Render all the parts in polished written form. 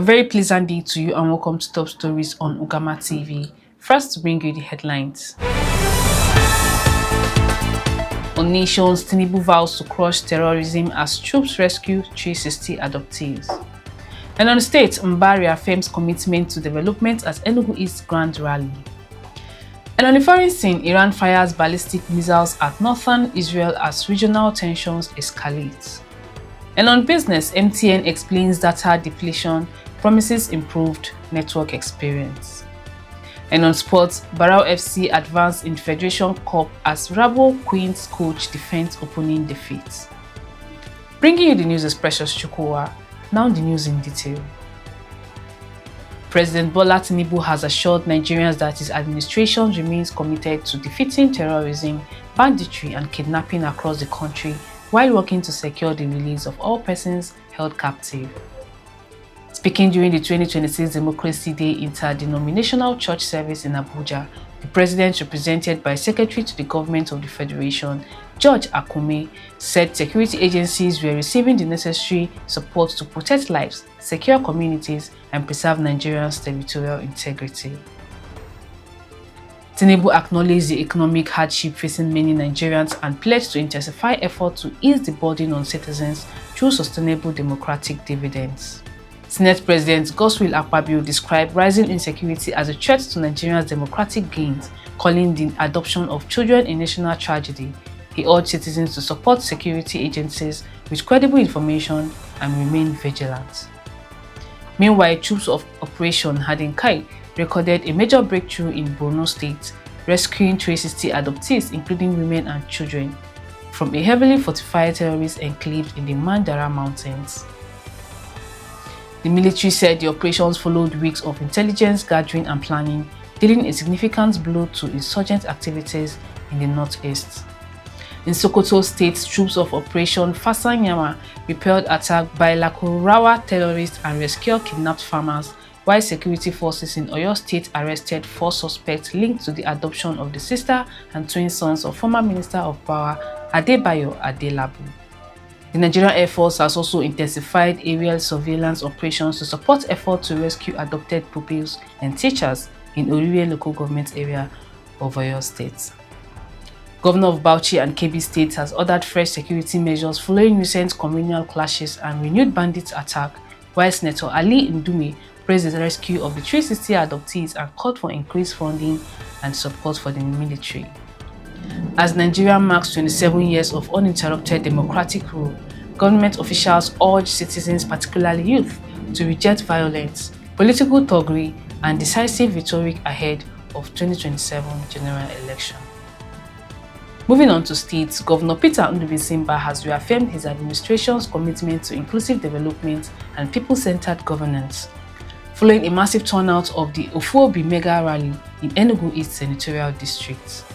very pleasant day to you and welcome to Top Stories on Ugama TV. First to bring you the headlines. On nations, Tinubu vows to crush terrorism as troops rescue 360 abductees. And on the state, Mba reaffirms commitment to development at Enugu East Grand Rally. And on the foreign scene, Iran fires ballistic missiles at northern Israel as regional tensions escalate. And on business, MTN explains data depletion promises improved network experience. And on sports, Barao FC advanced in Federation Cup as Rabo Queens coach defends opening defeat. Bringing you the news is Precious Chukwuwa. Now the news in detail. President Bola Tinubu has assured Nigerians that his administration remains committed to defeating terrorism, banditry and kidnapping across the country while working to secure the release of all persons held captive. Speaking during the 2026 Democracy Day Interdenominational Church Service in Abuja, the President, represented by Secretary to the Government of the Federation, George Akume, said security agencies were receiving the necessary support to protect lives, secure communities, and preserve Nigerians' territorial integrity. Tinubu acknowledged the economic hardship facing many Nigerians and pledged to intensify efforts to ease the burden on citizens through sustainable democratic dividends. Senate President Godswill Akpabio described rising insecurity as a threat to Nigeria's democratic gains, calling the adoption of children a national tragedy. He urged citizens to support security agencies with credible information and remain vigilant. Meanwhile, troops of Operation Hadinkai recorded a major breakthrough in Borno State, rescuing 360 abductees, including women and children, from a heavily fortified terrorist enclave in the Mandara Mountains. The military said the operations followed weeks of intelligence gathering and planning, dealing a significant blow to insurgent activities in the northeast. In Sokoto State, troops of Operation Fasanyama repelled attack by Lakurawa terrorists and rescued kidnapped farmers, while security forces in Oyo State arrested 4 suspects linked to the adoption of the sister and twin sons of former Minister of Power Adebayo Adelabu. The Nigerian Air Force has also intensified aerial surveillance operations to support efforts to rescue adopted pupils and teachers in Orire local government area of Oyo State. Governor of Bauchi and Kebbi State has ordered fresh security measures following recent communal clashes and renewed bandit attack, while Senator Ali Ndume praised the rescue of the 360 adoptees and called for increased funding and support for the military. As Nigeria marks 27 years of uninterrupted democratic rule, government officials urge citizens, particularly youth, to reject violence, political thuggery, and decisive rhetoric ahead of 2027 general election. Moving on to states, Governor Peter Ndubuisimba has reaffirmed his administration's commitment to inclusive development and people-centered governance, following a massive turnout of the Ofuobi Mega Rally in Enugu East Senatorial District.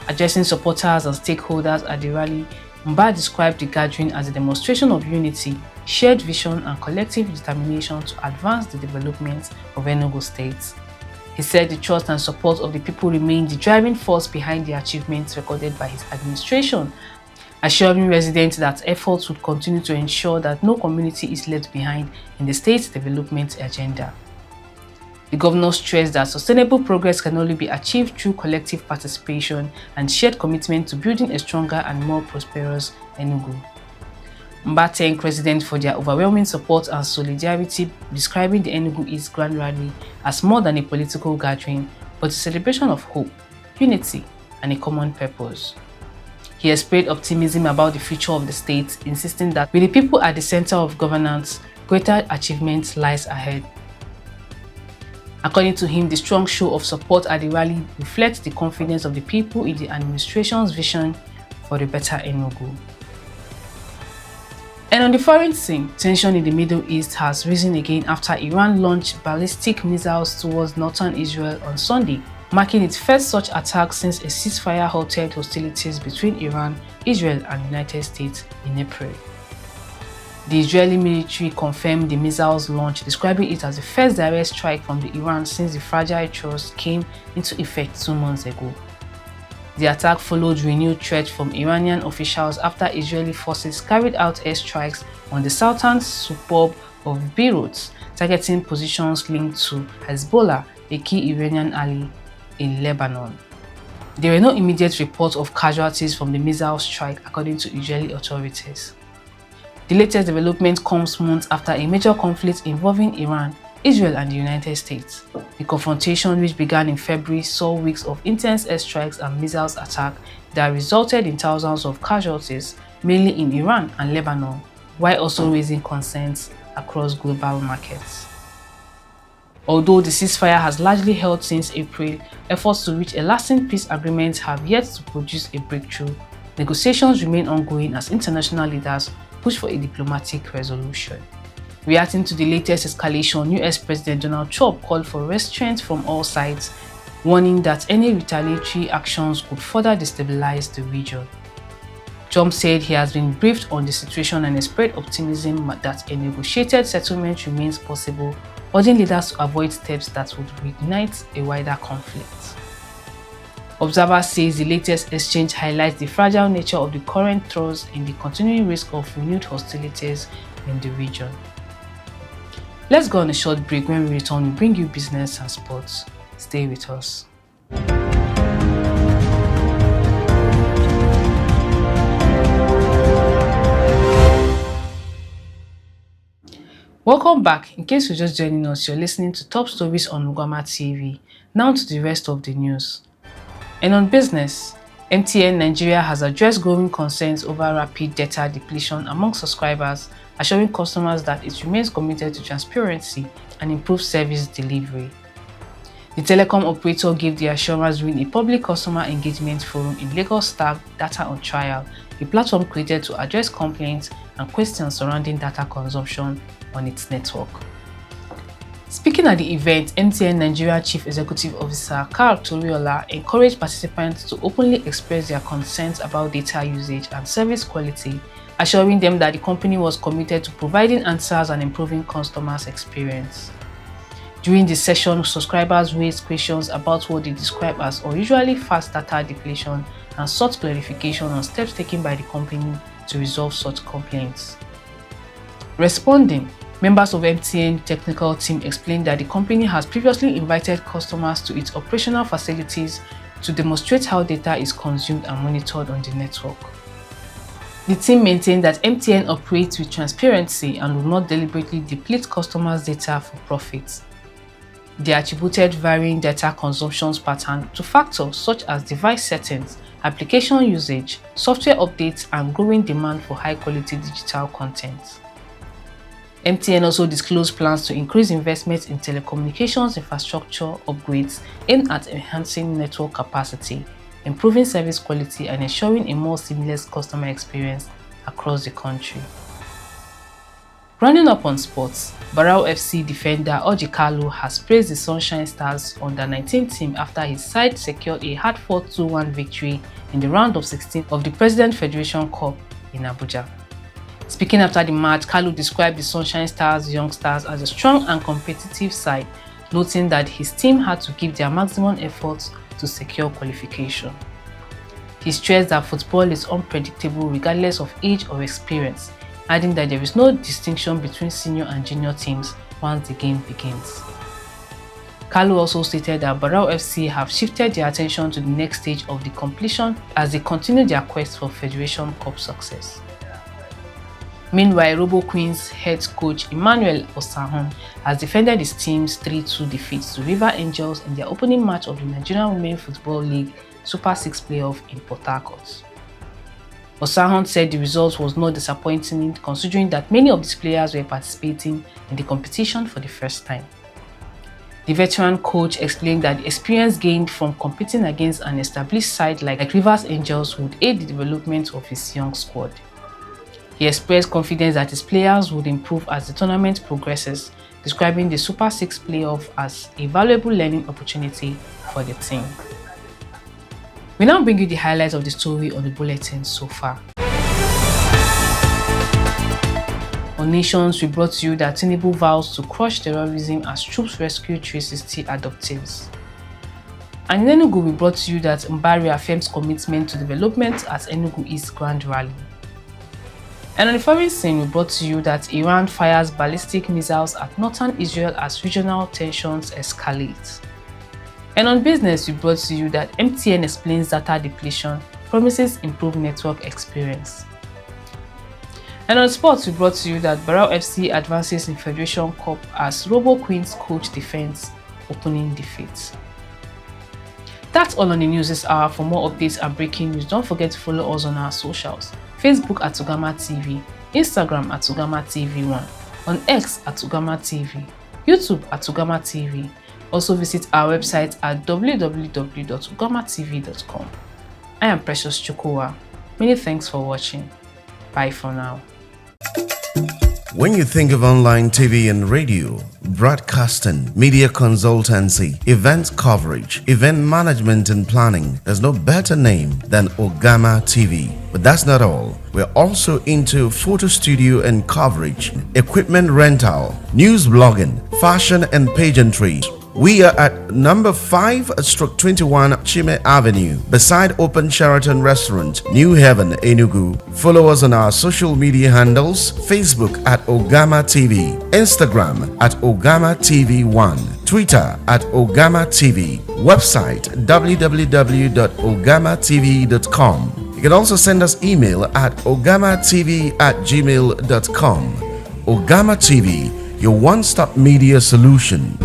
Addressing supporters and stakeholders at the rally, Mba described the gathering as a demonstration of unity, shared vision, and collective determination to advance the development of Enugu State. He said the trust and support of the people remain the driving force behind the achievements recorded by his administration, assuring residents that efforts would continue to ensure that no community is left behind in the state's development agenda. The governor stressed that sustainable progress can only be achieved through collective participation and shared commitment to building a stronger and more prosperous Enugu. Mba thanked residents for their overwhelming support and solidarity, describing the Enugu East Grand Rally as more than a political gathering, but a celebration of hope, unity, and a common purpose. He expressed optimism about the future of the state, insisting that with the people at the center of governance, greater achievements lies ahead. According to him, the strong show of support at the rally reflects the confidence of the people in the administration's vision for a better Enugu. And on the foreign scene, tension in the Middle East has risen again after Iran launched ballistic missiles towards northern Israel on Sunday, marking its first such attack since a ceasefire halted hostilities between Iran, Israel, and the United States in April. The Israeli military confirmed the missile's launch, describing it as the first direct strike from Iran since the fragile truce came into effect 2 months ago. The attack followed renewed threats from Iranian officials after Israeli forces carried out airstrikes on the southern suburb of Beirut, targeting positions linked to Hezbollah, a key Iranian ally in Lebanon. There were no immediate reports of casualties from the missile strike, according to Israeli authorities. The latest development comes months after a major conflict involving Iran, Israel and the United States. The confrontation, which began in February, saw weeks of intense airstrikes and missiles attacks that resulted in thousands of casualties, mainly in Iran and Lebanon, while also raising concerns across global markets. Although the ceasefire has largely held since April, efforts to reach a lasting peace agreement have yet to produce a breakthrough. Negotiations remain ongoing as international leaders push for a diplomatic resolution. Reacting to the latest escalation, US President Donald Trump called for restraint from all sides, warning that any retaliatory actions could further destabilize the region. Trump said he has been briefed on the situation and expressed optimism that a negotiated settlement remains possible, urging leaders to avoid steps that would reignite a wider conflict. Observers say the latest exchange highlights the fragile nature of the current throes and the continuing risk of renewed hostilities in the region. Let's go on a short break. When we return, we bring you business and sports. Stay with us. Welcome back. In case you're just joining us, you're listening to Top Stories on Mugama TV. Now to the rest of the news. And on business, MTN Nigeria has addressed growing concerns over rapid data depletion among subscribers, assuring customers that it remains committed to transparency and improved service delivery. The telecom operator gave the assurance during a public customer engagement forum in Lagos Star Data on Trial, a platform created to address complaints and questions surrounding data consumption on its network. Speaking at the event, MTN Nigeria Chief Executive Officer Karl Toriola encouraged participants to openly express their concerns about data usage and service quality, assuring them that the company was committed to providing answers and improving customers' experience. During the session, subscribers raised questions about what they describe as unusually fast data depletion and sought clarification on steps taken by the company to resolve such complaints. Responding, members of MTN technical team explained that the company has previously invited customers to its operational facilities to demonstrate how data is consumed and monitored on the network. The team maintained that MTN operates with transparency and will not deliberately deplete customers' data for profit. They attributed varying data consumption patterns to factors such as device settings, application usage, software updates, and growing demand for high-quality digital content. MTN also disclosed plans to increase investment in telecommunications infrastructure upgrades aimed at enhancing network capacity, improving service quality, and ensuring a more seamless customer experience across the country. Running up on sports, Barao FC defender Orji Kalu has praised the Sunshine Stars under-19 team after his side secured a hard-fought 2-1 victory in the round of 16 of the President Federation Cup in Abuja. Speaking after the match, Kalu described the Sunshine Stars youngsters as a strong and competitive side, noting that his team had to give their maximum efforts to secure qualification. He stressed that football is unpredictable regardless of age or experience, adding that there is no distinction between senior and junior teams once the game begins. Kalu also stated that Barao FC have shifted their attention to the next stage of the competition as they continue their quest for Federation Cup success. Meanwhile, Robo Queens head coach Emmanuel Osahon has defended his team's 3-2 defeat to River Angels in their opening match of the Nigerian Women Football League Super 6 playoff in Port Harcourt. Osahon said the result was not disappointing considering that many of these players were participating in the competition for the first time. The veteran coach explained that the experience gained from competing against an established side like Rivers Angels would aid the development of his young squad. He expressed confidence that his players would improve as the tournament progresses, describing the Super 6 playoff as a valuable learning opportunity for the team. We now bring you the highlights of the story on the bulletin so far. On Nations, we brought you that Tinubu vows to crush terrorism as troops rescue 360 abductees. And in Enugu, we brought you that Mbari affirms commitment to development at Enugu East Grand Rally. And on the foreign scene, we brought to you that Iran fires ballistic missiles at northern Israel as regional tensions escalate. And on business, we brought to you that MTN explains data depletion, promises improved network experience. And on sports, we brought to you that Barrow FC advances in Federation Cup as Robo Queens coach defends opening defeat. That's all on the news this hour. For more updates and breaking news, don't forget to follow us on our socials. Facebook at Ugama TV, Instagram at Ugama TV1, on X at Ugama TV, YouTube at Ugama TV. Also visit our website at www.ugamatv.com. I am Precious Chukwuwa. Many thanks for watching. Bye for now. When you think of online TV and radio, broadcasting, media consultancy, event coverage, event management and planning, there's no better name than Ugama TV. But that's not all. We're also into photo studio and coverage, equipment rental, news blogging, fashion and pageantry. We are at number 5/21 Chime Avenue, beside Open Sheraton Restaurant, New Haven, Enugu. Follow us on our social media handles: Facebook at Ugama TV, Instagram at Ugama TV1, Twitter at Ugama TV, website www.ugamatv.com. You can also send us email at ugamatv@gmail.com. Ugama TV, your one-stop media solution.